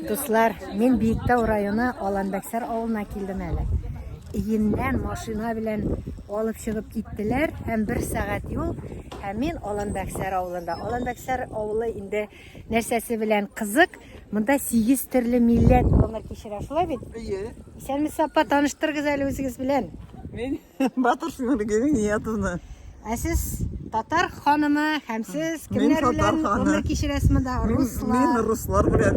Dostlar, men Büyüktau rayonu Alanbekser avuluna keldim әле. Иендән машина белән алып чыгып киттеләр, һәм 1 сәгать юл, һәм мен Alanbekser авылында. Alanbekser авылы инде нәрсәсе белән кызык. Монда 8 төрле милләт гомер кичерә, шулай бит? Ие. Исәнмесез апа, таныштырыгыз әле үзегез белән. Мен Батыр Шүмергенең ниятына. Сез татар ханымы һәм сез кемнәр белән гомер кичерәсез монда? Руслар. Мен руслар белән.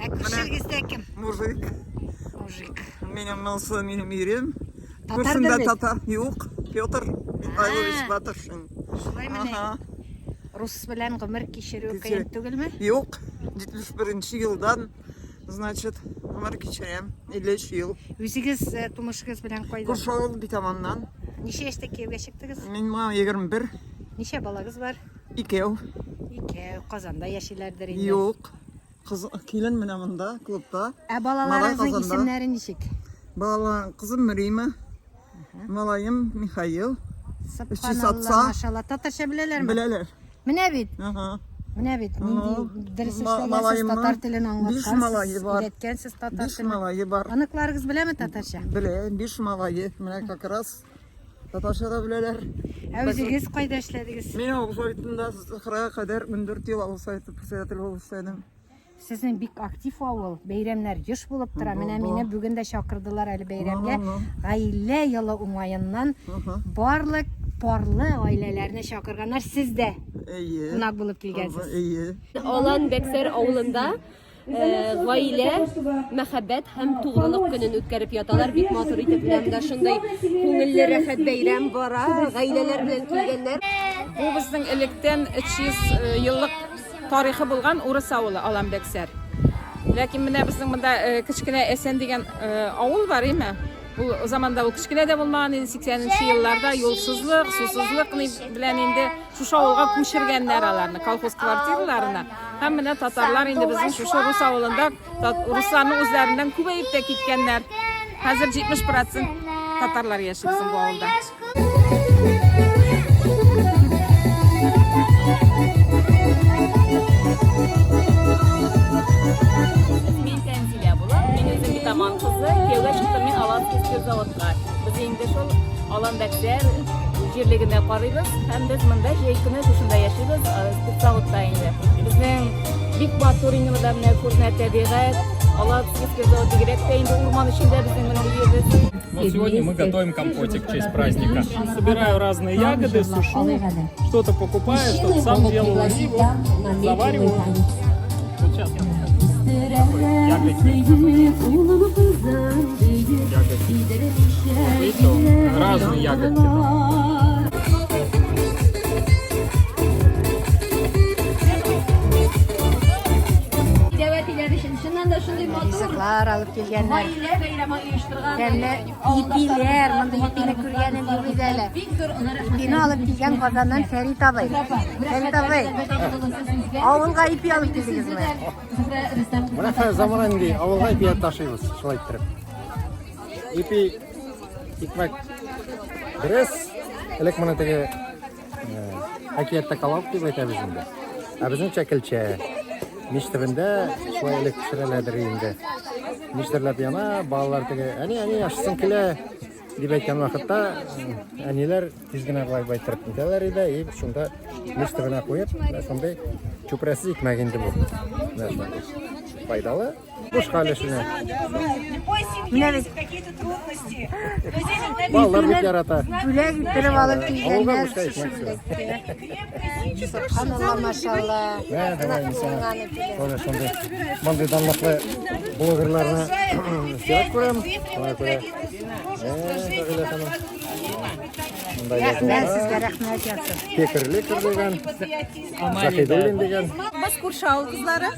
Күршегездә кем? Мужик. Мужик. Минем носы, минем ирем. Татар Күршендә бит? татар юк. Петр Михайлович Батыршин. Шулай менә. Рус белән гомер кичерү кыен түгелме? Юк. 71 елдан, значит, гомер кичерәм. 53 ел. Үзегез тумышыгыз белән кайда? Куршавыл битаманнан. Ничә яшьтә кияүгә чыктыгыз? Мин ма 21. Ничә балагыз бар? Икәү. Икәү. Казанда яшиләрдер инде. Юк. Кыз килен менә монда, клубта. Балаларыгызның Казанда. исемнәре ничек? Бала кызым Рима. Малаем Михаил. Субханалла, сатса. машалла. Татарча беләләрме? Беләләр. Менә бит. Ага. Менә бит. Нинди дөрес эшләгәнсез, малаемның татар телен 5 малае аңлаткансыз, бар. өйрәткәнсез татар 5 телен. малае бар. Аныкларыгыз беләме татарча? Белә, 5 малае. Менә как раз татарча да беләләр. Үзегез кайда эшләдегез? Мин авыл сайтында ахырга кадәр 14 ел авыл сайты председатель булып эшләдем. Сезнең бик актив авыл, бәйрәмнәр еш булып тора. Менә мине бүген дә чакырдылар әле бәйрәмгә. Гаилә елы уңаеннан барлык парлы гаиләләрне чакырганнар. Сез дә Әйе. кунак булып килгәнсез. Әйе. Alanbekser авылында гаилә, мәхәббәт һәм тугрылык көнен үткәреп яталар. Бик матур итеп беләм дә шундай күңелле рәхәт бәйрәм бара. Гаиләләр белән килгәннәр. Бу безнең электән 300 еллык тарихы булган урыс авылы Alanbekser. Ләкин менә безнең монда кичкенә Әсән дигән авыл бар име? Ул заманда ул кичкенә дә булмаган инде 80нче елларда юлсызлык, сусызлык белән инде шушы авылга күчергәннәр аларны колхоз квартираларына. Һәм менә татарлар инде безнең шушы рус авылында русларның үзләреннән күбәеп тә киткәннәр. Хәзер 70% татарлар яши безнең бу авылда. Мен Тәнзилә булам. Мен үзем битаман кызы. Кияүгә чыктым мин Аланский заводка. Без инде шул Alanbekser җирлегенә карыйбыз һәм без монда җәй көне шушында яшибез, заводта инде. Безнең бик матур инде монда менә күренә табигать. Аланский завод дигәрәк тә инде урман эчендә безнең менә йөрибез. Вот сегодня мы готовим компотик в честь праздника. Собираю разные ягоды, сушу, что-то покупаю, что сам делаю, и вот завариваю. Вот сейчас я покажу. Ягодник. Видите, разные ягодки. Ризыклар алып килгәннәр. Тәмле ипиләр, монда ипине күргәнем юк иде әле. Ипине алып килгән Казаннан Фәрит абый. Фәрит абый, авылга ипи алып килдегезме? Менә заман инде авылга ипи ташыйбыз, шулай итеп. Ипи икмәк дөрес, элек моны теге әкиятта калап дип әйтәбез инде. Ә безнең чәкелчә миштебендә шулай элек пешерәләдер инде. Миштерләп яна, балалар теге әни ашсын килә дип әйткән вакытта әниләр тиз генә байтырып китәләр иде, и шунда миштебенә куеп, шундай чүпрәсез икмәк инде бу. Файдалы. Буш хәлешенә. Менә бит Балалар бик ярата. бүләк иттереп алып Авылга килгәннәр. бушка икмәк. Субханалла, машалла. Давай инсана. Шундай мондый данлыклы блогерларны сирәк күрәм. Шуңа күрә. Сәгыйлә ханым. Рәхмәт сезгә, рәхмәт ясыз. Фикерле кирдегән. Заһидуллин дигән. Без күрше авыл кызлары.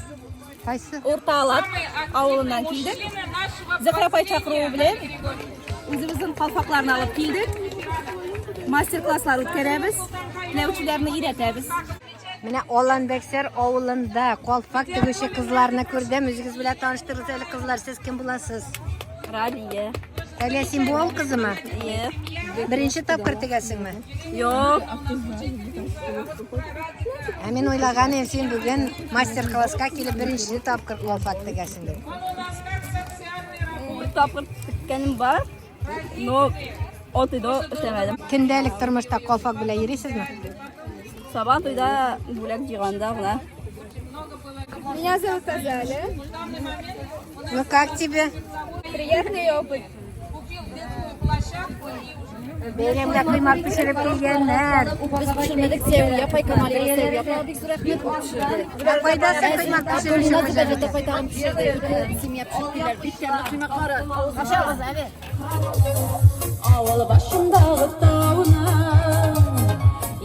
Кайсы? Орта Алат авылыннан килдек. Зәһра апай чакыруы белән үзебезнең калфакларны алып килдек. Мастер-класслар үткәрәбез. Теләүчеләрне өйрәтәбез. Менә Alanbekser авылында калфак тегүче кызларны күрдем. Үзегез белән таныштырыгыз әле кызлар. Сез кем буласыз? Ралия. Әлия, сен буал қызыма? Бірінші тапқыр тігесіңме? Yok. Мен ойлаған ем, сен бүгін мастер-классқа келіп бірінші тапқыр қолфак тігесің деп. Bir tapır tıkkanım var. No. O tuyda işlemedim. Күнделік тұрмышта қолфак біле ересіз ме? Sabah tuyda bulak ciganda buna. Меня зовут Азалия. Ну как тебе? Приятный опыт. Бейремге құймақ пішіріп келгенler. Biz pişirmedik seviye. Yapay kamalya seviye. Yapay bir zürahmet o pişirdi. Қойдасы құймақ пішіріп Bunlar da devlet yapay tamam pişirdi. Simya pişirdiler. Bitkenli kıymakları. Aşağımız abi. Avalı başım dağıt dağına.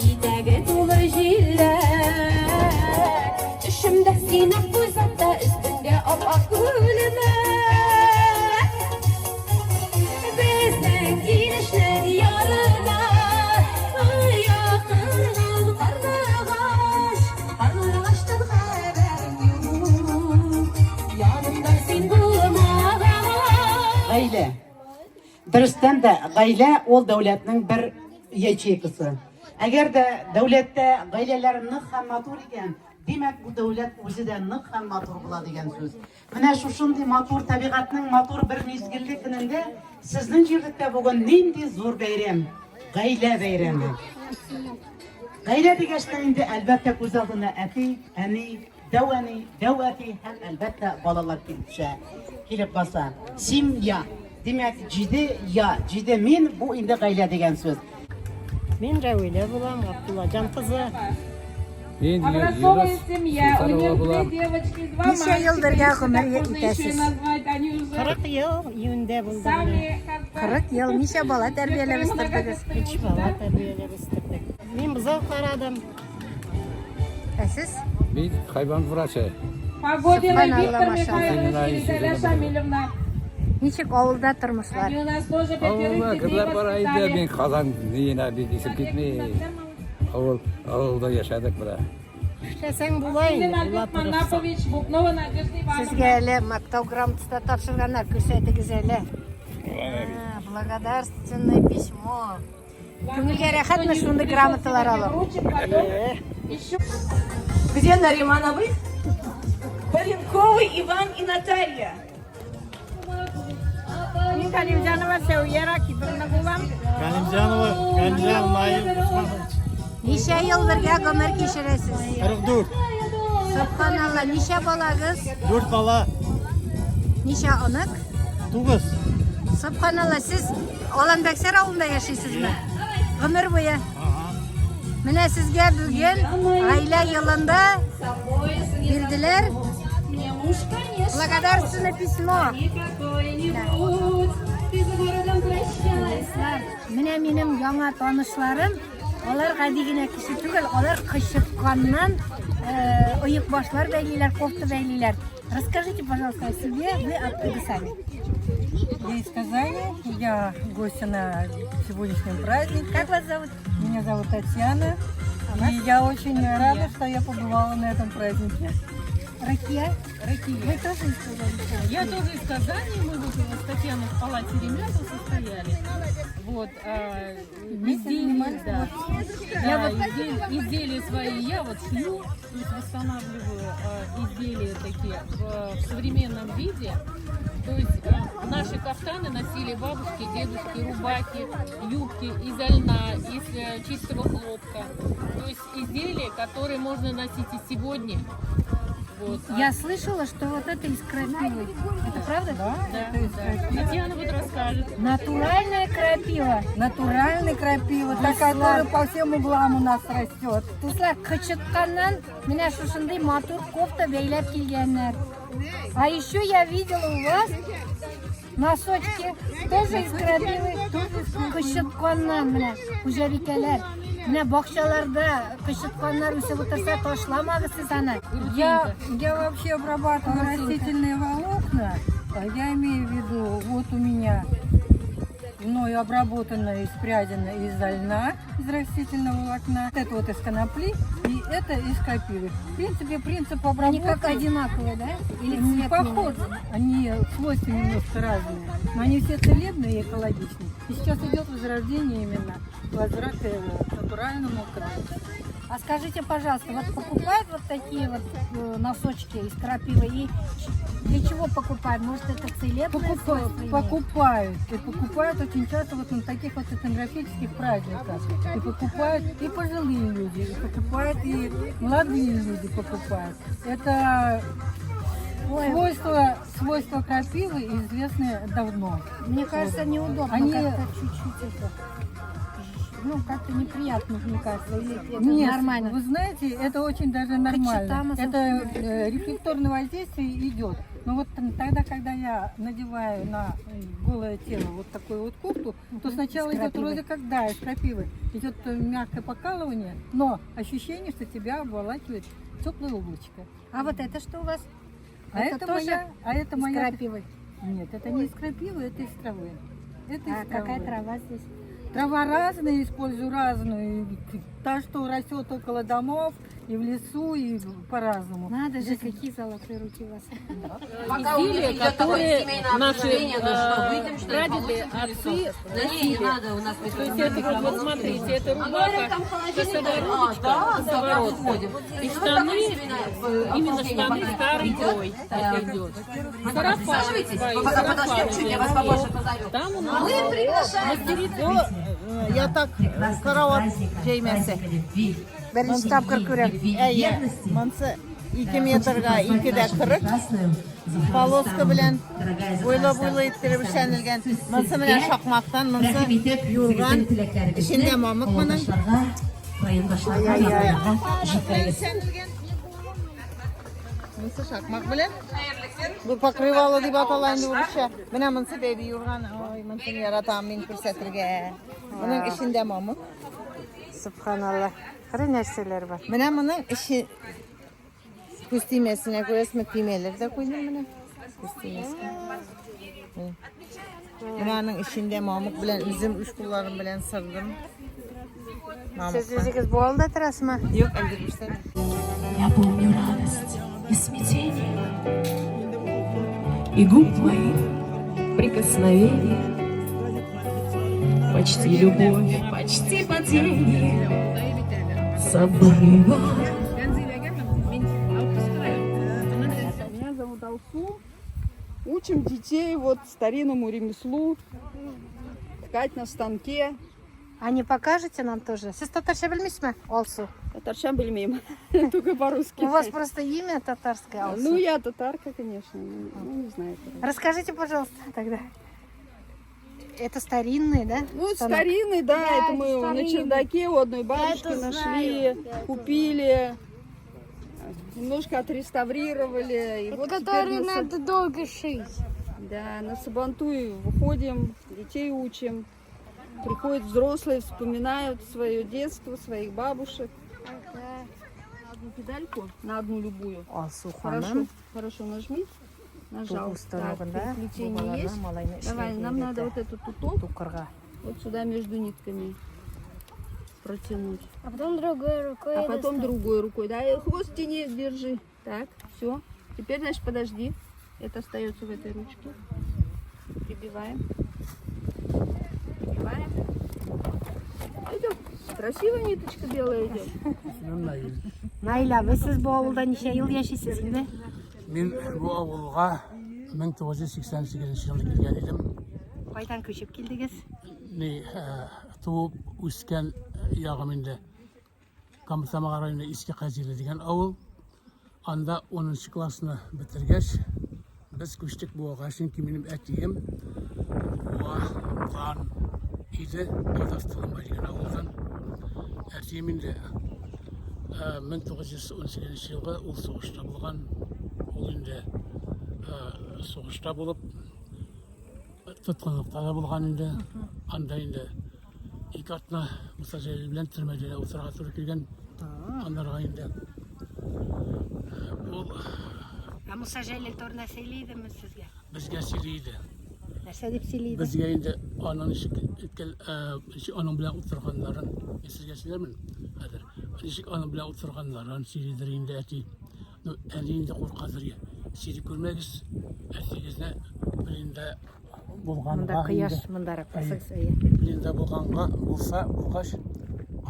İdege dolu jiller. Düşümde sinek buzatta üstünde apak gülüme. Bizden girişler yarına. Yakın karnıgaş. Karnıgaştan haberim yok. Yanımda sen bulmağa. Гаилә. Дөрестән дә гаилә ул дәүләтнең бер ячейкасы. Әгәр дә дәүләттә гаиләләр нык һәм матур икән, димәк бу дәүләт үзе дә нык һәм матур була дигән сүз. Менә шушындый матур табигатьнең матур бер мизгелле көнендә сезнең җирдә бүген нинди зур бәйрәм, гаилә бәйрәме. Гаилә дигәчтә инде әлбәттә күз алдына әти, әни, дәвәни, дәвәти һәм әлбәттә балалар килеп баса. Семья. Димәк, җиде мин бу инде гаилә дигән сүз. Мен Рәүилә булам, Абдуллаҗан кызы. Мен Образцовая семья, у них две девочки, два Ничә елдырга гомер мальчика. итәсез? Назвать, они уже 40 ел июньдә булды. сами 40 ел ничә бала тәрбияләп үстердегез? 3 бала тәрбияләп үстердек. Мин бозау карадым. Сез? Мен хайван врачы. Погодина Субханалла, Виктор машалла. Михайлович, Елизавета Шамилевна. Ничек авылда тормышлар? Они у нас тоже Ауылда пятерых детей кырлар бар айда воспитали. мен казан нейіне десіп кетмей. Ауылда яшадық бұра. Эшләсәң була Ильин инде. Альберт Манапович, Букнова Надежда Ивановна. Сезгә әле мактау грамотасы тапшырганнар, күрсәтегез әле. Благодарственное письмо. Күңелгә рәхәтме шундый грамоталар алып? Ручек готов. Еще Где Наримановы? Баренковый Иван и Наталья. Мин Галимҗанова Сәвия Ракибовна булам. Галимҗан Наил Усманович. Ничә елларга гомер кичерәсез? 44. Субханалла, ничә балагыз? 4 бала. Ничә анык? 9. Субханалла, сез Аланбәксәр авылында яшисезме? Гомер буе. Менә сезгә бүген гаилә йылында бирделәр благодарственное письмо. Менә минем яңа танышларым, алар гади генә кеше түгел, алар кычытканнан оек башлар бәйлиләр, кофта бәйлиләр. Расскажите, пожалуйста, о себе, вы откуда сами? Я из Казани, я гостья на сегодняшнем празднике. Как вас зовут? Меня зовут Татьяна, и я очень рада, что я побывала на этом празднике. Ракия? Вы тоже из Казани? Я тоже из Казани, мы вот с Татьяной в палате ремесел состояли. Вот, изделия, да. Изделия свои я вот шью, то есть восстанавливаю изделия такие в современном виде. То есть наши кафтаны носили бабушки, дедушки, рубахи, юбки из льна, из чистого хлопка. То есть изделия, которые можно носить и сегодня. Вот. Я слышала, что вот это из крапивы. Это правда? Да, Да. Татьяна вот расскажет. Натуральная крапива. Натуральный крапива, та, который по всем углам у нас растет. Туслар кычытканнан менә шушындай матур кофта бәйләп килгәннәр. А еще я видела у вас носочки тоже из крапивы, кычытканнан менә хуҗабикәләр. Менә бакчаларда кычытканнар үсеп утырса ташламагыз сез аны. Я вообще обрабатываю растительные волокна. Я имею в виду, вот у меня мною обработано и спрядено из льна, из растительного волокна. Это вот из конопли. И это из крапивы. В принципе, принцип обработки... Они как одинаковые, да? Или не цвет похожи. Они свойства немножко разные. Но они все целебные и экологичные. И сейчас идет возрождение именно, возврат к натуральному краю. А скажите, пожалуйста, вот покупают вот такие вот носочки из крапивы и для чего покупают? Может, это целебные свойства имеет? Покупают. И покупают очень часто вот на таких вот этнографических праздниках. И покупают и пожилые люди, и покупают и молодые люди покупают. Это свойства крапивы известны давно. Мне кажется, неудобно Они- как-то чуть-чуть это... Ну, как-то неприятно, мне кажется, или это Нет, нормально? вы знаете, это очень даже нормально. Это рефлекторное воздействие идет. Но вот тогда, когда я надеваю на голое тело вот такую вот кофту, то сначала идет вроде как, да, из крапивы, идет мягкое покалывание, но ощущение, что тебя обволакивает теплое облачко. А вот это что у вас? А Это это тоже моя, из крапивы? Нет, это не из крапивы, это из травы. Это А из травы. какая трава здесь? Трава разная, использую разную. Та, что растет около домов, и в лесу, и по-разному. Надо же, какие золотые руки у вас. Изделия, которые наши прадеды, отцы носили. То есть это вот смотрите, это рубаха, косовая рубочка, косоворотка. И штаны, именно штаны старый крой. Это идет. Сарафан, сарафан. Там у нас мастерица. Я так карават жеймәсе. Берінші тапқыр көрем. Әйе, монсы 2 метрға 2-40 полоска белән бойлы иттереп эшләнелгән. Монсы менә шакмактан, монсы юрган, эчендә мамык моның. Монсы шакмак белән. Бу покрывало дип атала инде урысча. Менә монсы бәби юрган. Ой, монсын яратам мин күрсәтергә. Моның эчендә мамык. Субханалла. Қыры нәрселер бар. Менә моның іші күз тимәсенә күрәсме, тимәләр дә куйдым менә. Күз тимәсенә. Менә аның ішендә мамык белән үзем үз кулларым белән сырдым. Сіз өзіңіз болды тұрасыз? Юк, әлде күрсәтмә. Я помню радость и смятение, и губ моих прикосновение, почти любовь, почти падение, забыла. Меня зовут Алсу. Учим детей вот старинному ремеслу, ткать на станке. А не покажете нам тоже? Сіз татарша білмейсіз? Алсу. Татарча білмеймін, только по-русски. У вас просто имя татарское, Алсу. Ну, я татарка, конечно, ну, не знаю. Расскажите, пожалуйста, тогда. Это старинный, да? Ну, станок? старинный, да, это мы на старинный. чердаке у одной бабушки нашли, купили, немножко отреставрировали. И вот Который теперь надо долго шить. Да, на Сабантуй выходим, детей учим. Приходят взрослые, вспоминают свое детство, своих бабушек. На одну педальку, на одну любую. Алсу Хорошо, ханым. хорошо нажми. Нажал. Тугу Так, станогында переключение есть. Давай, нам надо вот этот туток Тукырға. вот сюда между нитками протянуть. А потом другой рукой. А потом другой рукой. Да, и хвост тяни, держи. Так, все. Теперь, значит, подожди. Это остается в этой ручке. Прибиваем. Прибиваем. Идет. Красивая ниточка белая идет. Найла, вы сіз бұл ауылда неше жыл яшайсыз бе? Мен бұл ауылға 1988 жылы келген едім. Қайдан көшіп келдіңіз? Туып өскен яғымында Камсамаға районы Еске Қазилы деген ауыл. Анда 10 классыны бітіргеш, біз көштік бұға, чөнки менің әтегім бұған еді Қазақтығыма деген ауылдан. Әтегімінде 1918 жылғы ол соғышта болған. Ол енді соғышта болып, тұтқынлықта да болған енді. Анда енді екі артына Мұса Жәлел білен түрмеде отырға тұрып келген. Андарға енді ол Мұса Жәлел торына сөйлейді ме сізге? бізге сөйлейді. Нәрсе деп сөйлейді? Бізге енді аның білен отырғандарын сізге сөйлермін. Nişik anı bile oturganlar, siridirinde eti. Elinde korkadır ya. Siri görmegiz, etigizne birinde bulganğa. Мында кыяш мындарак басыгыз. Birinde bulganğa, bulgaş.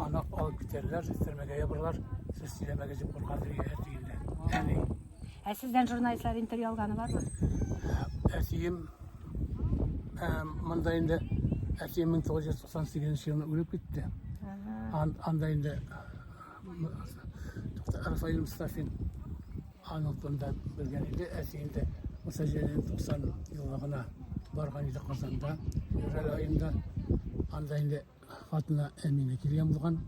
Ana alıp biterler, istirmege yapırlar. Siz silemegezi korkadır ya etiginde. Yani Sizden jurnalistler intervyu algаны барбы? etigim, mındayında etigim 1998 yılında ölüp gitti. Andayında Rafael Mustafa'nın anıtından bilgen idi. Etiginde Musaje'nin 90 yıllığına bargan idi Kazan'da. Yürel ayında andayında hatına Emine kirgen bulgan.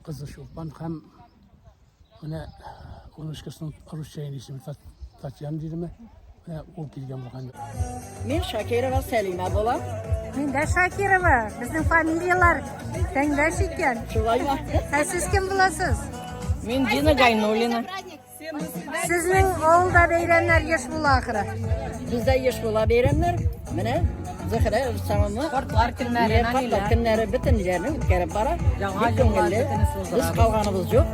Kızı Şulpan hem ona Onuşkasının Rusçayın ismi Tatyan dedi mi? O kirgen bulgan. Men Shakirova Salima bo'lam. Men de Shakirova. Bizning familiyalar tengdosh ekan. Shulayma. Siz kim bo'lasiz? Men Dina Gaynulina. Sizning ovulda bayramlar yosh bo'la axiri. Bizda yosh bo'la bayramlar. Mana Zahra Rustamova Portlar kunlari butun yerni o'tkazib boradi. Biz qolganimiz yo'q.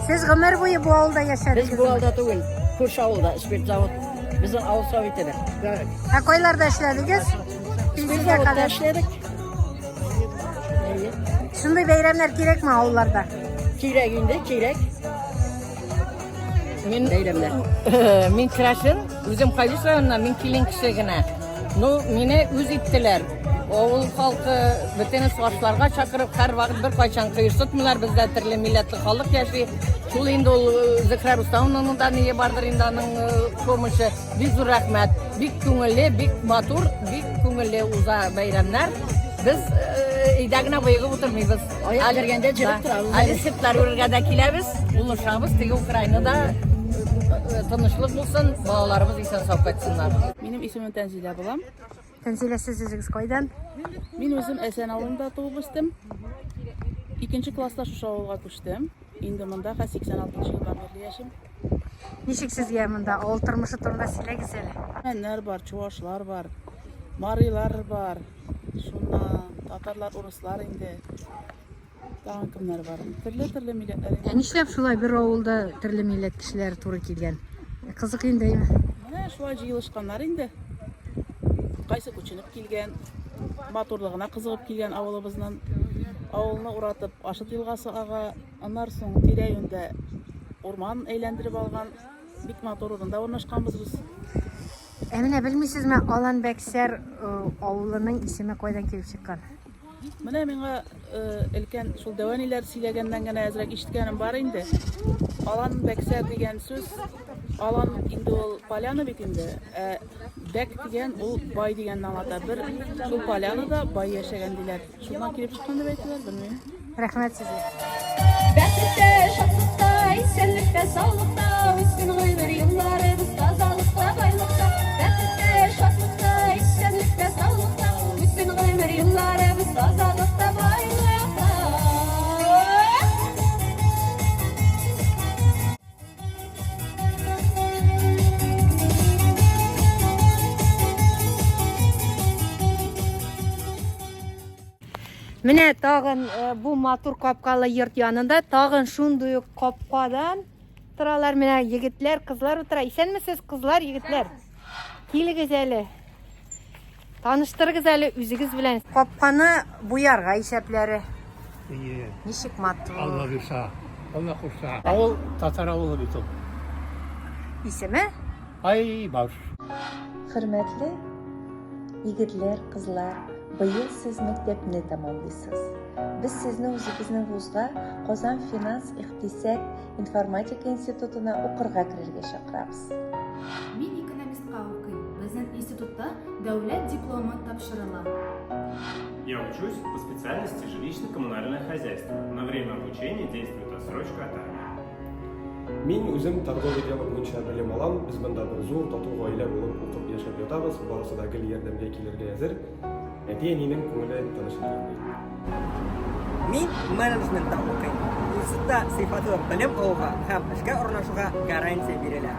Siz g'umr bo'yi bu ovulda yashadingiz. Biz bu ovulda tugul, ko'rshi ovulda Spert zavod. Bizim avul sovetida. Qo'ylarda ishladingiz? Bizga qadar ishladik. Shunday bayramlar kerakmi ovullarda? Kerak endi, kerak. Men bayramlar. Men kirashim, o'zim qaylishlarimdan men kelin kishigina. No, meni o'z itdilar. Ovul xalqi bütün so'zlarga chaqirib har vaqt bir qachon qiyirsitmilar bizda turli millatli xalq yashay. Şul endi ol Zahra Rustamovaning da niye bardir indaning ko'mishi. Biz rahmat, bik ko'ngilli, bik motor, bik ko'ngilli uza bayramlar. Biz idagina bo'yiga o'tirmaymiz. Oyoq berganda jirib turamiz. Alisiplar o'rgada kelamiz, ulashamiz, tegi Ukrainada tinchlik bo'lsin, bolalarimiz eson sog' ketsinlar. Benim ismim Tanzila bo'lam. Tanzila, siz o'zingiz qaydan? Men o'zim Esen avulida tug'ib o'sdim. 2-klassda shu avulga ko'chdim. Endi munda 86-yildan beri yashim. Nechik sizga munda ovul turmushi turida silagiz ele? Menlar bor, chuvoshlar bor, marilar bor. Shunda tatarlar, ruslar endi. Tag'in kimlar bor? Turli millatlar. Nishlab shulay bir ovulda turli millat kishilari to'g'ri kelgan? Qiziq endaymi? Mana shulay yig'ilishganlar endi. Qaysi ko'chinib kelgan, motorlig'ina qiziqib kelgan avulibizdan avulni uratib, Ashit yilg'asi ag'a, andan so'ng tirayunda o'rmon aylantirib olgan bik motor o'rinda o'rnashganmiz biz. Emine bilmaysizmi, Olanbekser ovulining ismi qaydan kelib chiqqan? Mana menga ilkan shul davanilar siylagandan gana azroq eshitganim bor endi. Olanbekser degan so'z, Alan endi ol polyana bit endi. Bek degan ul boy deganni anglatadi. Bir shul polyanada boy yashagan deylar. Shundan kelib chiqqan deb aytdilar, bilmayman. Rahmat sizga. Bәхеттә, шатлыкта, исәнлектә, саулыкта, үткен гомер елларыбыз тазалыкта, байлыкта. Бәхеттә, шатлыкта, исәнлектә, саулыкта, үткен гомер елларыбыз тазалыкта, байлыкта. Mine tağın bu motor kapkalı yurt yanında tağın şunday kapkadan tıralar mine yigitler, kızlar otura. İsenmisiz kızlar, yigitler? Keligiz eli. Tanıştırgız eli üzügüz bilen. Kapkanı buyarga işepleri. İyi. Nişik motor? Allah birsa, Allah kursa. Avul Tatar avulu bitim. İsmi? Ay baş. Hürmetli yigitler, kızlar, bıyıl siz mektebini tamamlıysiz. Biz sizni o'zimizning vuzga Qozon Finans iqtisod informatika institutuna o'qirga kirishga chaqiramiz. Men ekonomistga o'qiyman. Bizning institutda davlat diplomi topshiriladi. Я учусь по специальности жилищно-коммунальное хозяйство. На время обучения действует отсрочка от армии. Мен өзім торговый дело бойынша білім алам. Біз мында бір зор тату ғаилә болып оқып яшап жатабыз. Барысы да гел ярдәмгә килергә әзер. Әти-әнинең күңелен тынычландырып. Мин менеджментта укыйм. Институтта сыйфатлы белем алуга һәм эшкә урнашуга гарантия бирелә.